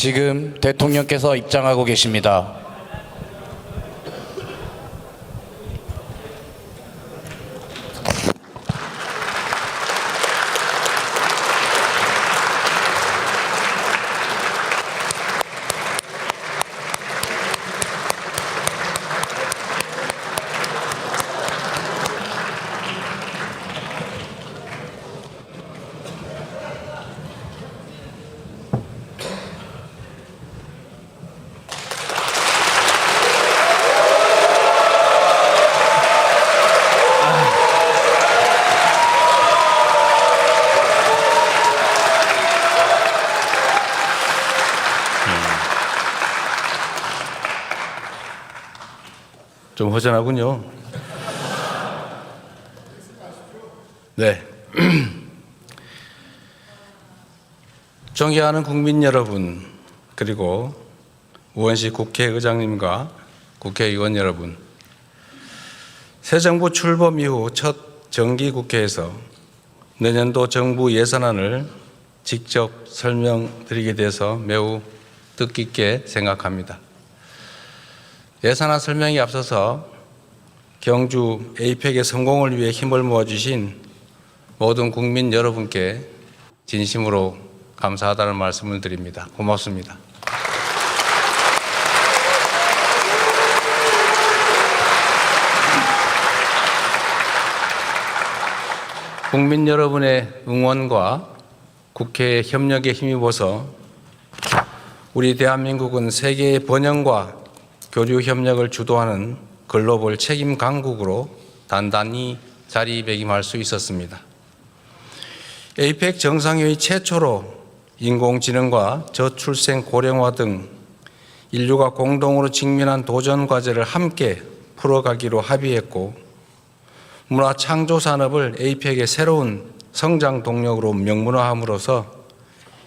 지금 대통령께서 입장하고 계십니다. 좀 허전하군요. 네. 존경하는 국민 여러분, 그리고 우원식 국회의장님과 국회의원 여러분, 새 정부 출범 이후 첫 정기국회에서 내년도 정부 예산안을 직접 설명드리게 돼서 매우 뜻깊게 생각합니다. 예산안 설명에 앞서서 경주 에이펙의 성공을 위해 힘을 모아주신 모든 국민 여러분께 진심으로 감사하다는 말씀을 드립니다. 고맙습니다. 국민 여러분의 응원과 국회의 협력에 힘입어서 우리 대한민국은 세계의 번영과 교류 협력을 주도하는 글로벌 책임 강국으로 단단히 자리매김할 수 있었습니다. 에이펙 정상회의 최초로 인공지능과 저출생 고령화 등 인류가 공동으로 직면한 도전 과제를 함께 풀어가기로 합의했고, 문화 창조 산업을 에이펙의 새로운 성장 동력으로 명문화함으로써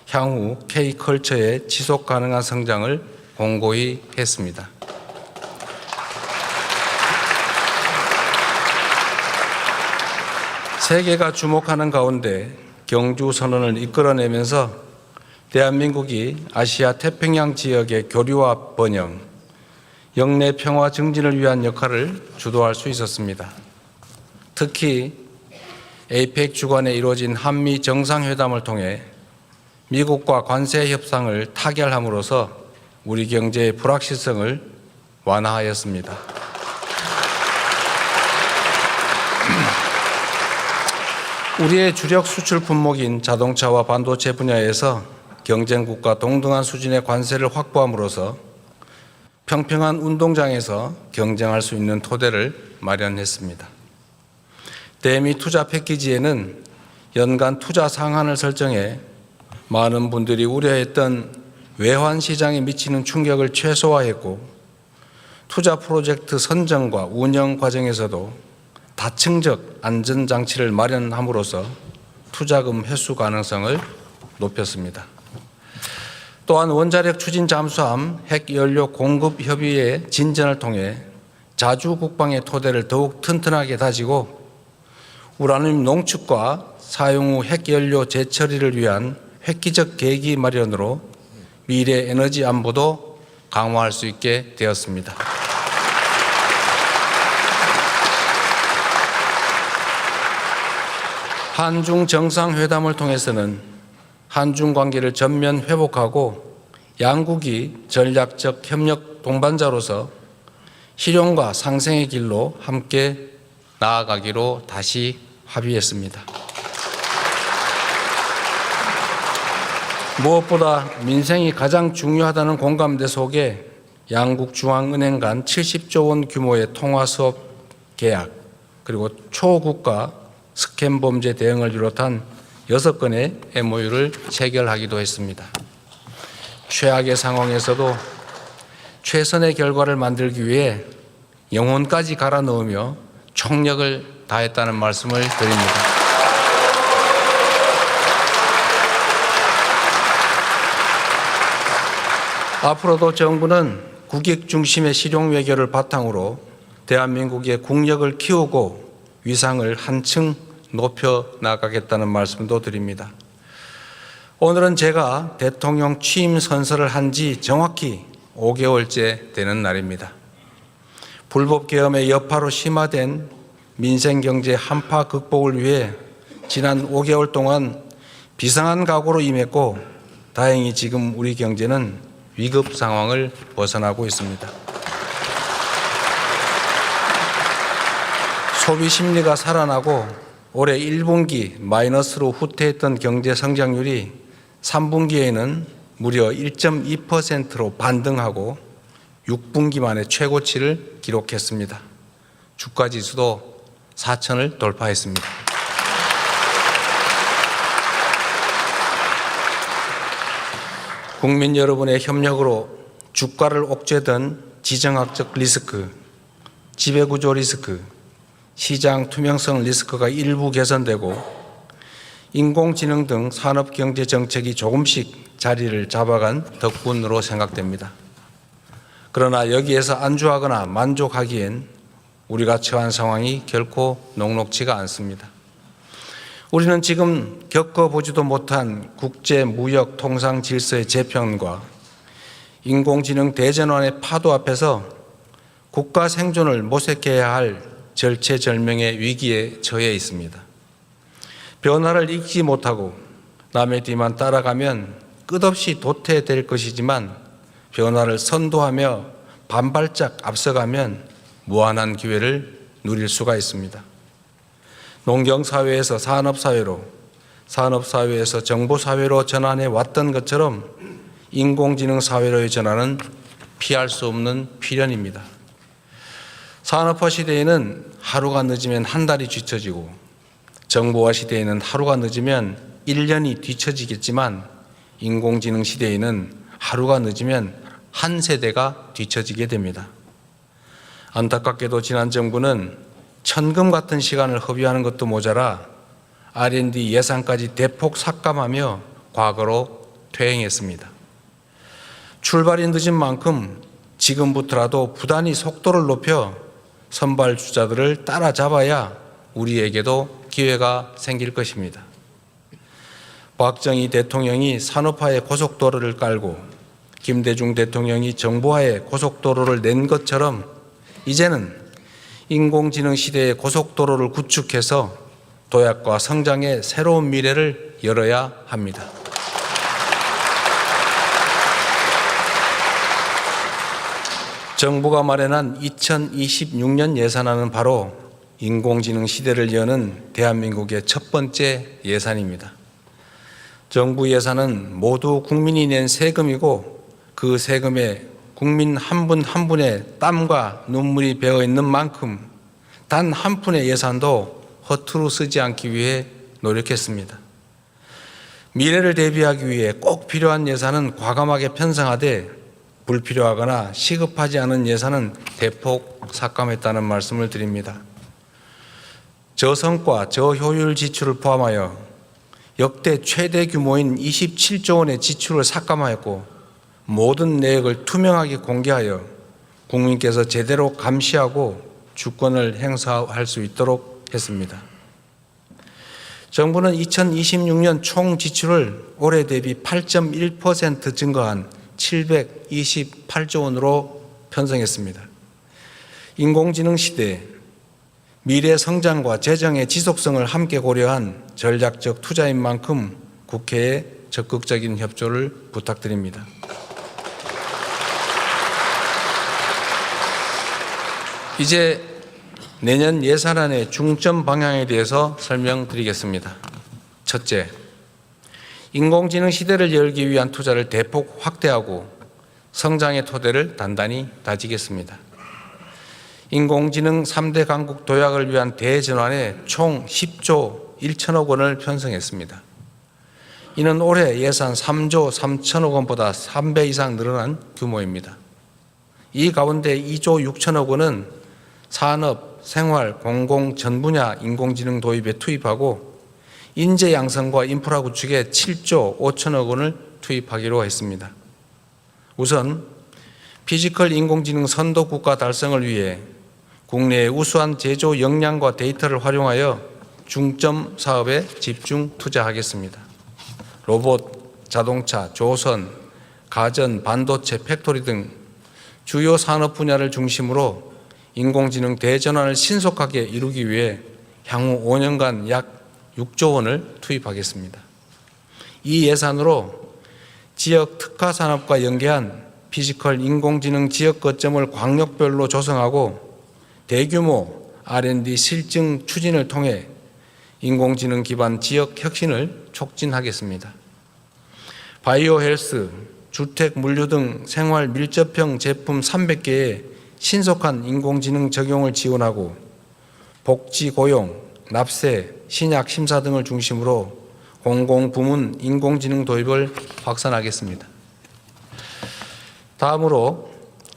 향후 K컬처의 지속 가능한 성장을 공고히 했습니다. 세계가 주목하는 가운데 경주 선언을 이끌어내면서 대한민국이 아시아 태평양 지역의 교류와 번영, 영내 평화 증진을 위한 역할을 주도할 수 있었습니다. 특히 에이펙 주관에 이루어진 한미 정상회담을 통해 미국과 관세 협상을 타결함으로써 우리 경제의 불확실성을 완화하였습니다. 우리의 주력 수출 품목인 자동차와 반도체 분야에서 경쟁국과 동등한 수준의 관세를 확보함으로써 평평한 운동장에서 경쟁할 수 있는 토대를 마련했습니다. 대미 투자 패키지에는 연간 투자 상한을 설정해 많은 분들이 우려했던 외환 시장에 미치는 충격을 최소화했고, 투자 프로젝트 선정과 운영 과정에서도 다층적 안전장치를 마련함으로써 투자금 회수 가능성을 높였습니다. 또한 원자력 추진 잠수함 핵연료 공급 협의의 진전을 통해 자주 국방의 토대를 더욱 튼튼하게 다지고, 우라늄 농축과 사용 후 핵연료 재처리를 위한 획기적 계기 마련으로 미래 에너지 안보도 강화할 수 있게 되었습니다. 한중 정상회담을 통해서는 한중 관계를 전면 회복하고 양국이 전략적 협력 동반자로서 실용과 상생의 길로 함께 나아가기로 다시 합의했습니다. 무엇보다 민생이 가장 중요하다는 공감대 속에 양국 중앙은행 간 70조 원 규모의 통화수업 계약, 그리고 초국가 스캠 범죄 대응을 비롯한 6건의 MOU를 체결하기도 했습니다. 최악의 상황에서도 최선의 결과를 만들기 위해 영혼까지 갈아 넣으며 총력을 다했다는 말씀을 드립니다. 앞으로도 정부는 국익 중심의 실용 외교를 바탕으로 대한민국의 국력을 키우고 위상을 한층 높여 나가겠다는 말씀도 드립니다. 오늘은 제가 대통령 취임 선서를 한 지 정확히 5개월째 되는 날입니다. 불법 계엄의 여파로 심화된 민생 경제 한파 극복을 위해 지난 5개월 동안 비상한 각오로 임했고 다행히 지금 우리 경제는 위급 상황을 벗어나고 있습니다. 소비 심리가 살아나고 올해 1분기 마이너스로 후퇴했던 경제 성장률이 3분기에는 무려 1.2%로 반등하고 6분기 만에 최고치를 기록했습니다. 주가 지수도 4,000을 돌파했습니다. 국민 여러분의 협력으로 주가를 옥죄던 지정학적 리스크, 지배구조 리스크, 시장 투명성 리스크가 일부 개선되고 인공지능 등 산업경제 정책이 조금씩 자리를 잡아간 덕분으로 생각됩니다. 그러나 여기에서 안주하거나 만족하기엔 우리가 처한 상황이 결코 녹록지가 않습니다. 우리는 지금 겪어보지도 못한 국제 무역 통상 질서의 재편과 인공지능 대전환의 파도 앞에서 국가 생존을 모색해야 할 절체절명의 위기에 처해 있습니다. 변화를 읽지 못하고 남의 뒤만 따라가면 끝없이 도태될 것이지만 변화를 선도하며 반발짝 앞서가면 무한한 기회를 누릴 수가 있습니다. 농경사회에서 산업사회로, 산업사회에서 정보사회로 전환해 왔던 것처럼 인공지능 사회로의 전환은 피할 수 없는 필연입니다. 산업화 시대에는 하루가 늦으면 한 달이 뒤처지고 정보화 시대에는 하루가 늦으면 1년이 뒤처지겠지만 인공지능 시대에는 하루가 늦으면 한 세대가 뒤처지게 됩니다. 안타깝게도 지난 정부는 천금 같은 시간을 허비하는 것도 모자라 R&D 예산까지 대폭 삭감하며 과거로 퇴행했습니다. 출발이 늦은 만큼 지금부터라도 부단히 속도를 높여 선발주자들을 따라잡아야 우리에게도 기회가 생길 것입니다. 박정희 대통령이 산업화의 고속도로를 깔고 김대중 대통령이 정보화의 고속도로를 낸 것처럼 이제는 인공지능 시대의 고속도로를 구축해서 도약과 성장의 새로운 미래를 열어야 합니다. 정부가 마련한 2026년 예산안은 바로 인공지능 시대를 여는 대한민국의 첫 번째 예산입니다. 정부 예산은 모두 국민이 낸 세금이고 그 세금에 국민 한 분 한 분의 땀과 눈물이 배어 있는 만큼 단 한 푼의 예산도 허투루 쓰지 않기 위해 노력했습니다. 미래를 대비하기 위해 꼭 필요한 예산은 과감하게 편성하되 불필요하거나 시급하지 않은 예산은 대폭 삭감했다는 말씀을 드립니다. 저성과 저효율 지출을 포함하여 역대 최대 규모인 27조 원의 지출을 삭감하였고 모든 내역을 투명하게 공개하여 국민께서 제대로 감시하고 주권을 행사할 수 있도록 했습니다. 정부는 2026년 총 지출을 올해 대비 8.1% 증가한 728조 원으로 편성했습니다. 인공지능 시대 미래 성장과 재정의 지속성을 함께 고려한 전략적 투자인 만큼 국회에 적극적인 협조를 부탁드립니다. 이제 내년 예산안의 중점 방향에 대해서 설명드리겠습니다. 첫째, 인공지능 시대를 열기 위한 투자를 대폭 확대하고 성장의 토대를 단단히 다지겠습니다. 인공지능 3대 강국 도약을 위한 대전환에 총 10조 1천억 원을 편성했습니다. 이는 올해 예산 3조 3천억 원보다 3배 이상 늘어난 규모입니다. 이 가운데 2조 6천억 원은 산업, 생활, 공공 전 분야 인공지능 도입에 투입하고 인재 양성과 인프라 구축에 7조 5천억 원을 투입하기로 했습니다. 우선 피지컬 인공지능 선도 국가 달성을 위해 국내의 우수한 제조 역량과 데이터를 활용하여 중점 사업에 집중 투자하겠습니다. 로봇, 자동차, 조선, 가전, 반도체, 팩토리 등 주요 산업 분야를 중심으로 인공지능 대전환을 신속하게 이루기 위해 향후 5년간 약 6조 원을 투입하겠습니다. 이 예산으로 지역 특화 산업과 연계한 피지컬 인공지능 지역 거점을 광역별로 조성하고 대규모 R&D 실증 추진을 통해 인공지능 기반 지역 혁신을 촉진하겠습니다. 바이오 헬스, 주택, 물류 등 생활 밀접형 제품 300개의 신속한 인공지능 적용을 지원하고 복지, 고용, 납세, 신약 심사 등을 중심으로 공공부문 인공지능 도입을 확산하겠습니다. 다음으로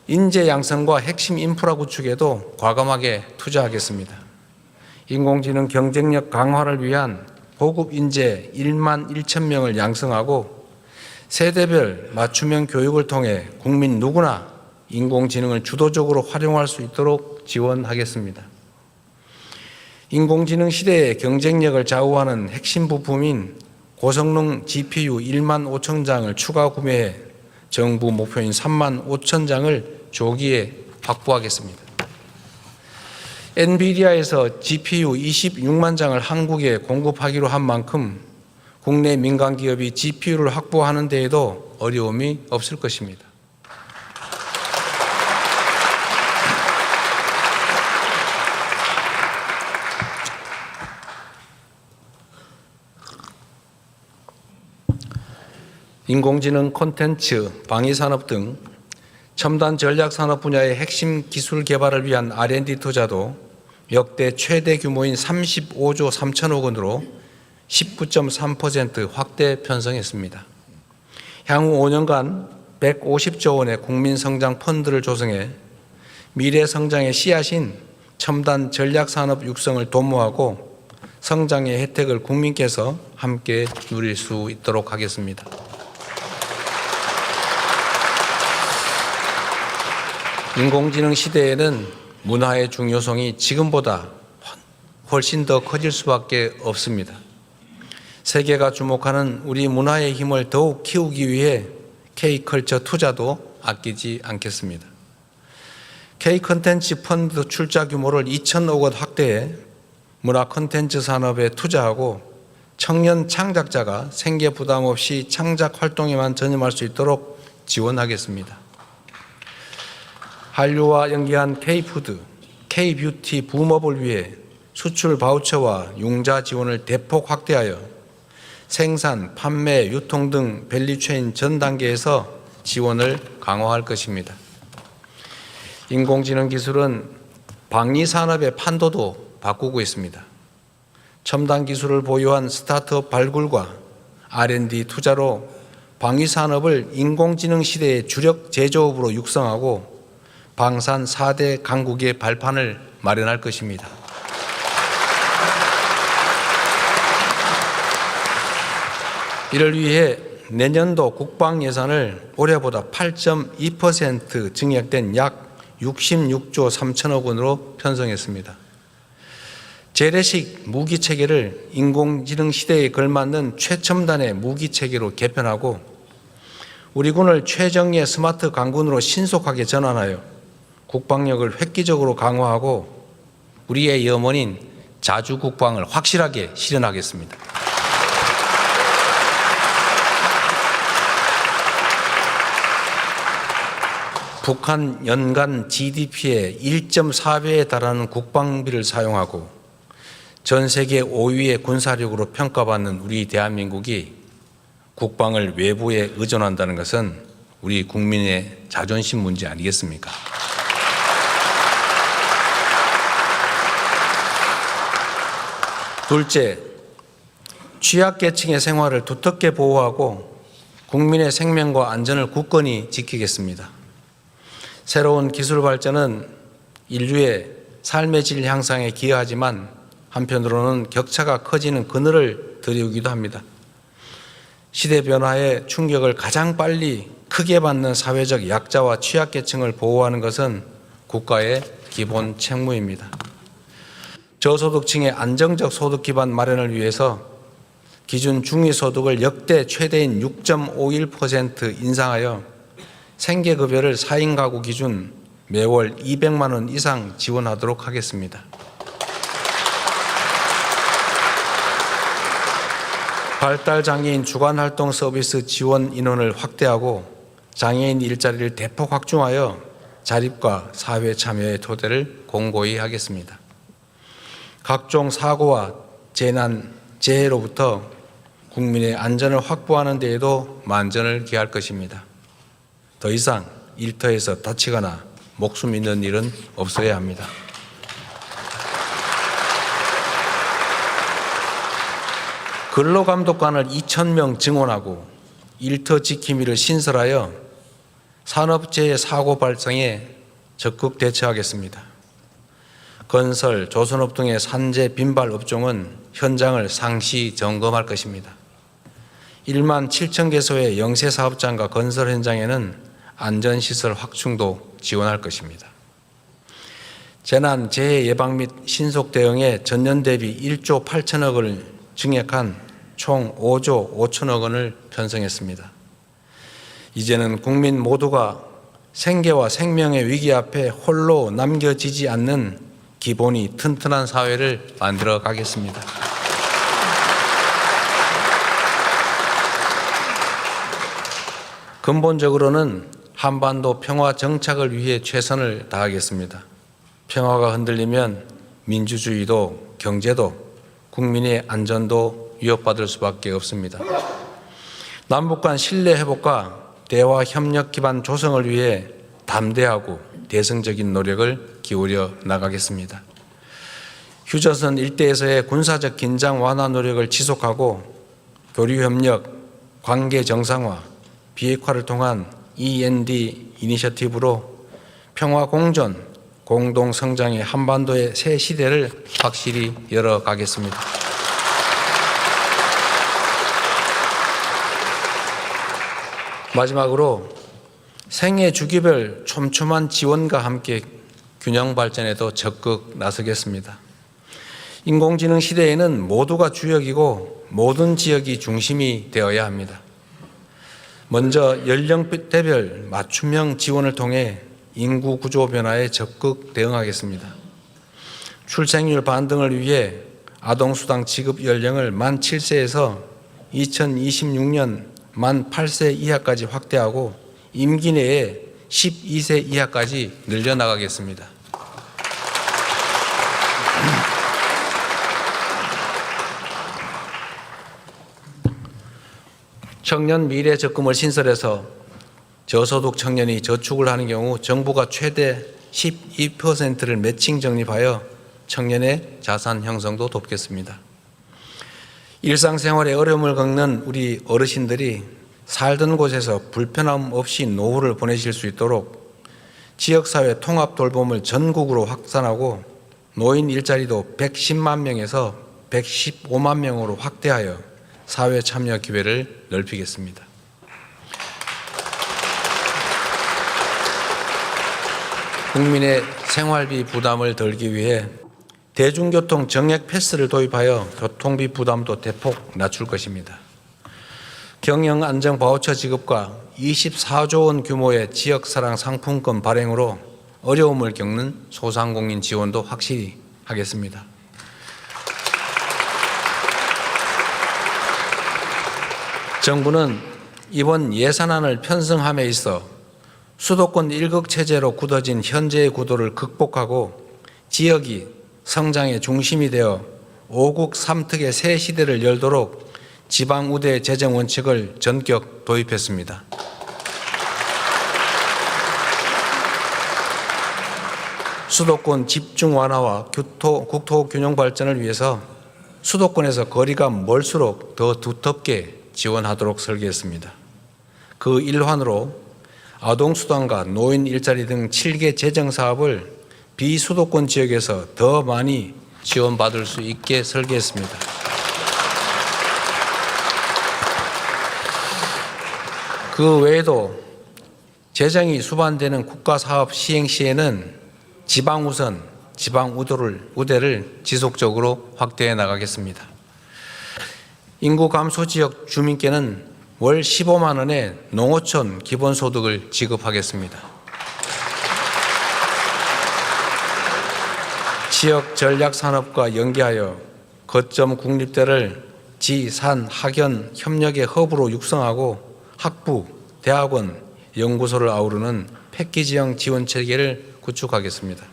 인재 양성과 핵심 인프라 구축에도 과감하게 투자하겠습니다. 인공지능 경쟁력 강화를 위한 고급 인재 1만 1천 명을 양성하고 세대별 맞춤형 교육을 통해 국민 누구나 인공지능을 주도적으로 활용할 수 있도록 지원하겠습니다. 인공지능 시대의 경쟁력을 좌우하는 핵심 부품인 고성능 GPU 1만 5천 장을 추가 구매해 정부 목표인 3만 5천 장을 조기에 확보하겠습니다. 엔비디아에서 GPU 26만 장을 한국에 공급하기로 한 만큼 국내 민간 기업이 GPU를 확보하는 데에도 어려움이 없을 것입니다. 인공지능 콘텐츠, 방위산업 등 첨단 전략산업 분야의 핵심 기술 개발을 위한 R&D 투자도 역대 최대 규모인 35조 3천억 원으로 19.3% 확대 편성했습니다. 향후 5년간 150조 원의 국민성장 펀드를 조성해 미래 성장의 씨앗인 첨단 전략산업 육성을 도모하고 성장의 혜택을 국민께서 함께 누릴 수 있도록 하겠습니다. 인공지능 시대에는 문화의 중요성이 지금보다 훨씬 더 커질 수밖에 없습니다. 세계가 주목하는 우리 문화의 힘을 더욱 키우기 위해 K컬처 투자도 아끼지 않겠습니다. K콘텐츠 펀드 출자 규모를 2천억 원 확대해 문화 콘텐츠 산업에 투자하고 청년 창작자가 생계 부담 없이 창작 활동에만 전념할 수 있도록 지원하겠습니다. 한류와 연계한 K푸드, K뷰티 붐업을 위해 수출 바우처와 융자 지원을 대폭 확대하여 생산, 판매, 유통 등 밸류체인 전 단계에서 지원을 강화할 것입니다. 인공지능 기술은 방위산업의 판도도 바꾸고 있습니다. 첨단 기술을 보유한 스타트업 발굴과 R&D 투자로 방위산업을 인공지능 시대의 주력 제조업으로 육성하고 방산 4대 강국의 발판을 마련할 것입니다. 이를 위해 내년도 국방 예산을 올해보다 8.2% 증액된 약 66조 3천억 원으로 편성했습니다. 재래식 무기 체계를 인공지능 시대에 걸맞는 최첨단의 무기 체계로 개편하고 우리 군을 최정예 스마트 강군으로 신속하게 전환하여 국방력을 획기적으로 강화하고 우리의 염원인 자주 국방을 확실하게 실현하겠습니다. 북한 연간 GDP의 1.4배에 달하는 국방비를 사용하고 전 세계 5위의 군사력으로 평가받는 우리 대한민국이 국방을 외부에 의존한다는 것은 우리 국민의 자존심 문제 아니겠습니까? 둘째, 취약계층의 생활을 두텁게 보호하고 국민의 생명과 안전을 굳건히 지키겠습니다. 새로운 기술 발전은 인류의 삶의 질 향상에 기여하지만 한편으로는 격차가 커지는 그늘을 드리우기도 합니다. 시대 변화의 충격을 가장 빨리 크게 받는 사회적 약자와 취약계층을 보호하는 것은 국가의 기본 책무입니다. 저소득층의 안정적 소득 기반 마련을 위해서 기준 중위소득을 역대 최대인 6.51% 인상하여 생계급여를 4인 가구 기준 매월 200만 원 이상 지원하도록 하겠습니다. 발달장애인 주간활동 서비스 지원 인원을 확대하고 장애인 일자리를 대폭 확충하여 자립과 사회 참여의 토대를 공고히 하겠습니다. 각종 사고와 재난, 재해로부터 국민의 안전을 확보하는 데에도 만전을 기할 것입니다. 더 이상 일터에서 다치거나 목숨 잃는 일은 없어야 합니다. 근로감독관을 2,000명 증원하고 일터 지킴이를 신설하여 산업재해 사고 발생에 적극 대처하겠습니다. 건설, 조선업 등의 산재 빈발 업종은 현장을 상시 점검할 것입니다. 1만 7천 개소의 영세 사업장과 건설 현장에는 안전시설 확충도 지원할 것입니다. 재난, 재해 예방 및 신속 대응에 전년 대비 1조 8천억 원을 증액한 총 5조 5천억 원을 편성했습니다. 이제는 국민 모두가 생계와 생명의 위기 앞에 홀로 남겨지지 않는 기본이 튼튼한 사회를 만들어 가겠습니다. 근본적으로는 한반도 평화 정착을 위해 최선을 다하겠습니다. 평화가 흔들리면 민주주의도 경제도 국민의 안전도 위협받을 수밖에 없습니다. 남북 간 신뢰 회복과 대화 협력 기반 조성을 위해 담대하고 대승적인 노력을 기울여 나가겠습니다. 휴전선 일대에서의 군사적 긴장 완화 노력을 지속하고 교류 협력, 관계 정상화, 비핵화를 통한 END 이니셔티브로 평화 공존, 공동 성장의 한반도의 새 시대를 확실히 열어가겠습니다. 마지막으로 생애 주기별 촘촘한 지원과 함께 균형 발전에도 적극 나서겠습니다. 인공지능 시대에는 모두가 주역이고 모든 지역이 중심이 되어야 합니다. 먼저 연령대별 맞춤형 지원을 통해 인구 구조 변화에 적극 대응하겠습니다. 출생률 반등을 위해 아동수당 지급 연령을 만 7세에서 2026년 만 8세 이하까지 확대하고 임기 내에 12세 이하까지 늘려나가겠습니다. 청년 미래 적금을 신설해서 저소득 청년이 저축을 하는 경우 정부가 최대 12%를 매칭 적립하여 청년의 자산 형성도 돕겠습니다. 일상생활에 어려움을 겪는 우리 어르신들이 살던 곳에서 불편함 없이 노후를 보내실 수 있도록 지역사회 통합 돌봄을 전국으로 확산하고 노인 일자리도 110만 명에서 115만 명으로 확대하여 사회 참여 기회를 넓히겠습니다. 국민의 생활비 부담을 덜기 위해 대중교통 정액 패스를 도입하여 교통비 부담도 대폭 낮출 것입니다. 경영 안정 바우처 지급과 24조 원 규모의 지역사랑 상품권 발행으로 어려움을 겪는 소상공인 지원도 확실히 하겠습니다. 정부는 이번 예산안을 편성함에 있어 수도권 1극 체제로 굳어진 현재의 구도를 극복하고 지역이 성장의 중심이 되어 5국 3특의 새 시대를 열도록 지방우대 재정 원칙을 전격 도입했습니다. 수도권 집중 완화와 국토 균형 발전을 위해서 수도권에서 거리가 멀수록 더 두텁게 지원하도록 설계했습니다. 그 일환으로 아동수당과 노인 일자리 등 7개 재정사업을 비수도권 지역에서 더 많이 지원받을 수 있게 설계했습니다. 그 외에도 재정이 수반되는 국가사업 시행 시에는 지방우선, 지방우대를 지속적으로 확대해 나가겠습니다. 인구 감소 지역 주민께는 월 15만 원의 농어촌 기본소득을 지급하겠습니다. 지역 전략산업과 연계하여 거점 국립대를 지, 산, 학연 협력의 허브로 육성하고 학부, 대학원, 연구소를 아우르는 패키지형 지원체계를 구축하겠습니다.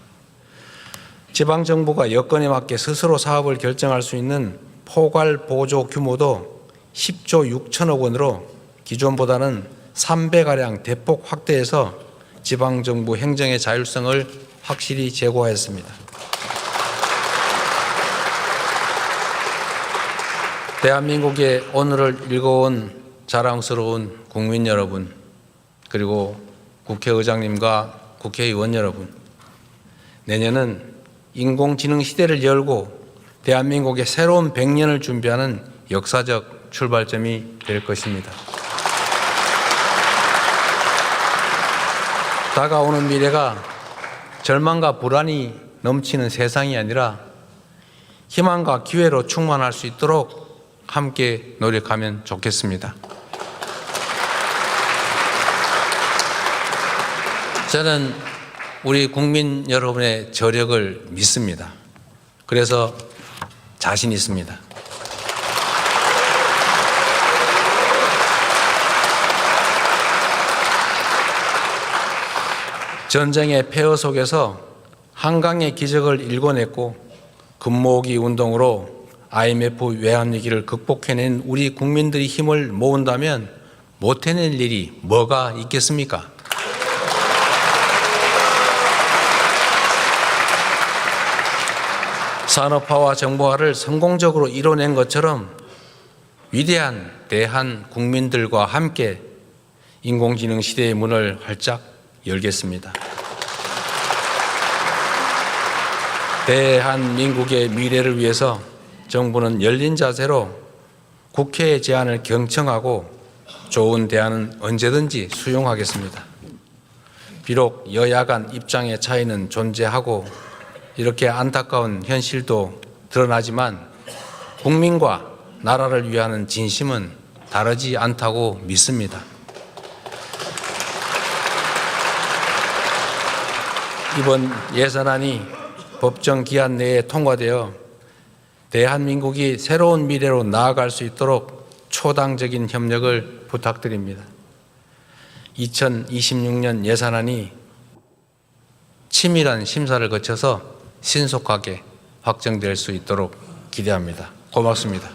지방정부가 여건에 맞게 스스로 사업을 결정할 수 있는 포괄 보조 규모도 10조 6천억 원으로 기존보다는 3배가량 대폭 확대해서 지방정부 행정의 자율성을 확실히 제고하였습니다. 대한민국의 오늘을 읽어온 자랑스러운 국민 여러분, 그리고 국회의장님과 국회의원 여러분, 내년은 인공지능 시대를 열고 대한민국의 새로운 100년을 준비하는 역사적 출발점이 될 것입니다. 다가오는 미래가 절망과 불안이 넘치는 세상이 아니라 희망과 기회로 충만할 수 있도록 함께 노력하면 좋겠습니다. 저는 우리 국민 여러분의 저력을 믿습니다. 그래서 자신 있습니다. 전쟁의 폐허 속에서 한강의 기적을 일궈냈고 금모으기 운동으로 IMF 외환위기를 극복해낸 우리 국민들이 힘을 모은다면 못 해낼 일이 뭐가 있겠습니까? 산업화와 정보화를 성공적으로 이뤄낸 것처럼 위대한 대한 국민들과 함께 인공지능 시대의 문을 활짝 열겠습니다. 대한민국의 미래를 위해서 정부는 열린 자세로 국회의 제안을 경청하고 좋은 대안은 언제든지 수용하겠습니다. 비록 여야 간 입장의 차이는 존재하고 이렇게 안타까운 현실도 드러나지만 국민과 나라를 위하는 진심은 다르지 않다고 믿습니다. 이번 예산안이 법정 기한 내에 통과되어 대한민국이 새로운 미래로 나아갈 수 있도록 초당적인 협력을 부탁드립니다. 2026년 예산안이 치밀한 심사를 거쳐서 신속하게 확정될 수 있도록 기대합니다. 고맙습니다.